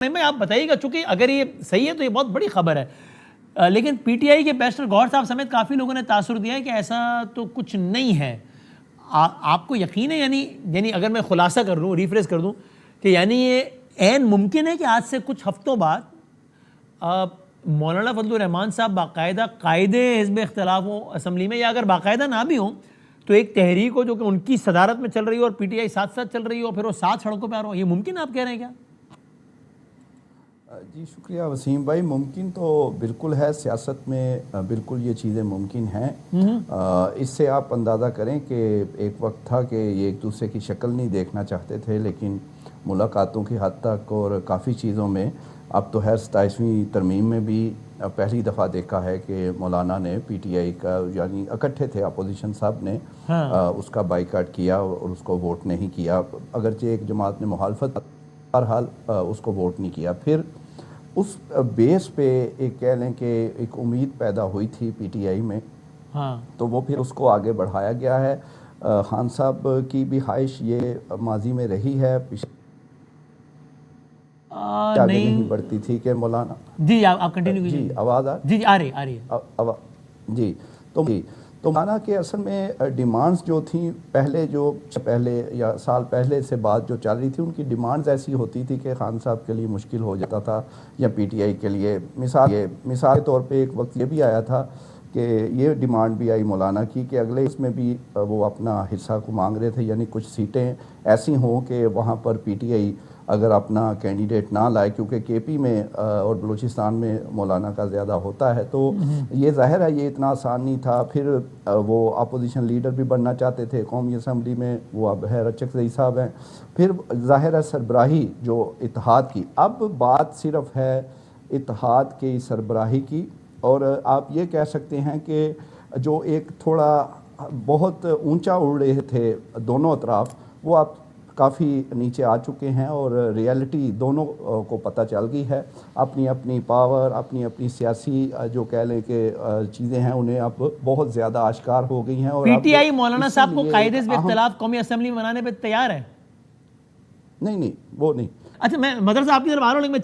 میں آپ بتائیے گا، چونکہ اگر یہ صحیح ہے تو یہ بہت بڑی خبر ہے، لیکن پی ٹی آئی کے بیرسٹر گوہر صاحب سمیت کافی لوگوں نے تاثر دیا ہے کہ ایسا تو کچھ نہیں ہے. آپ کو یقین ہے یعنی اگر میں خلاصہ کر دوں، ریفریز کر دوں، کہ یعنی یہ عین ممکن ہے کہ آج سے کچھ ہفتوں بعد مولانا فضل الرحمان صاحب باقاعدہ قائد حزب اختلاف ہوں اسمبلی میں، یا اگر باقاعدہ نہ بھی ہوں تو ایک تحریک ہو جو کہ ان کی صدارت میں چل رہی ہو اور پی ٹی آئی ساتھ ساتھ چل رہی ہو، پھر وہ ساتھ سڑکوں پہ آ رہا ہو. یہ ممکن ہے آپ کہہ رہے ہیں کیا؟ جی شکریہ وسیم بھائی. ممکن تو بالکل ہے، سیاست میں بالکل یہ چیزیں ممکن ہیں. اس سے آپ اندازہ کریں کہ ایک وقت تھا کہ یہ ایک دوسرے کی شکل نہیں دیکھنا چاہتے تھے، لیکن ملاقاتوں کی حد تک اور کافی چیزوں میں اب تو 27ویں ترمیم میں بھی پہلی دفعہ دیکھا ہے کہ مولانا نے پی ٹی آئی کا، یعنی اکٹھے تھے اپوزیشن صاحب نے اس کا بائیکاٹ کیا اور اس کو ووٹ نہیں کیا، اگرچہ ایک جماعت نے مخالفت، بہرحال اس کو ووٹ نہیں کیا. پھر اس بیس پہ ایک کہہ لیں کہ ایک امید پیدا ہوئی تھی پی ٹی آئی میں، تو وہ پھر اس کو آگے بڑھایا گیا ہے. خان صاحب کی بھی خواہش یہ ماضی میں رہی ہے، آگے نہیں بڑھتی تھی کہ مولانا. جی آپ کنٹینیو کیجئے. جی آواز جی آ رہی ہے. جی تو مولانا کے اصل میں ڈیمانڈز جو تھیں پہلے یا سال پہلے سے بات جو چل رہی تھی، ان کی ڈیمانڈز ایسی ہوتی تھی کہ خان صاحب کے لیے مشکل ہو جاتا تھا یا پی ٹی آئی کے لیے. مثال کے طور پہ ایک وقت یہ بھی آیا تھا کہ یہ ڈیمانڈ بھی آئی مولانا کی کہ اگلے اس میں بھی وہ اپنا حصہ کو مانگ رہے تھے، یعنی کچھ سیٹیں ایسی ہوں کہ وہاں پر پی ٹی آئی اگر اپنا کینڈیڈیٹ نہ لائے، کیونکہ کے پی میں اور بلوچستان میں مولانا کا زیادہ ہوتا ہے، تو یہ ظاہر ہے یہ اتنا آسان نہیں تھا. پھر وہ اپوزیشن لیڈر بھی بننا چاہتے تھے قومی اسمبلی میں، وہ اب ہے رچک زئی صاحب ہیں. پھر ظاہر ہے سربراہی جو اتحاد کی، اب بات صرف ہے اتحاد کی سربراہی کی، اور آپ یہ کہہ سکتے ہیں کہ جو ایک تھوڑا بہت اونچا اڑ رہے تھے دونوں اطراف، وہ اب کافی نیچے آ چکے ہیں اور ریالٹی دونوں کو پتہ چل گئی ہے. اپنی اپنی پاور، اپنی اپنی سیاسی جو کہہ لیں کہ چیزیں ہیں، انہیں اب بہت زیادہ آشکار ہو گئی ہیں. اور پی ٹی آئی مولانا صاحب کو قائد حزب اختلاف قومی اسمبلی میں بنانے پہ تیار ہے؟ نہیں وہ نہیں. اچھا میں مدرسہ آپ کی طرف آ رہا ہوں، لیکن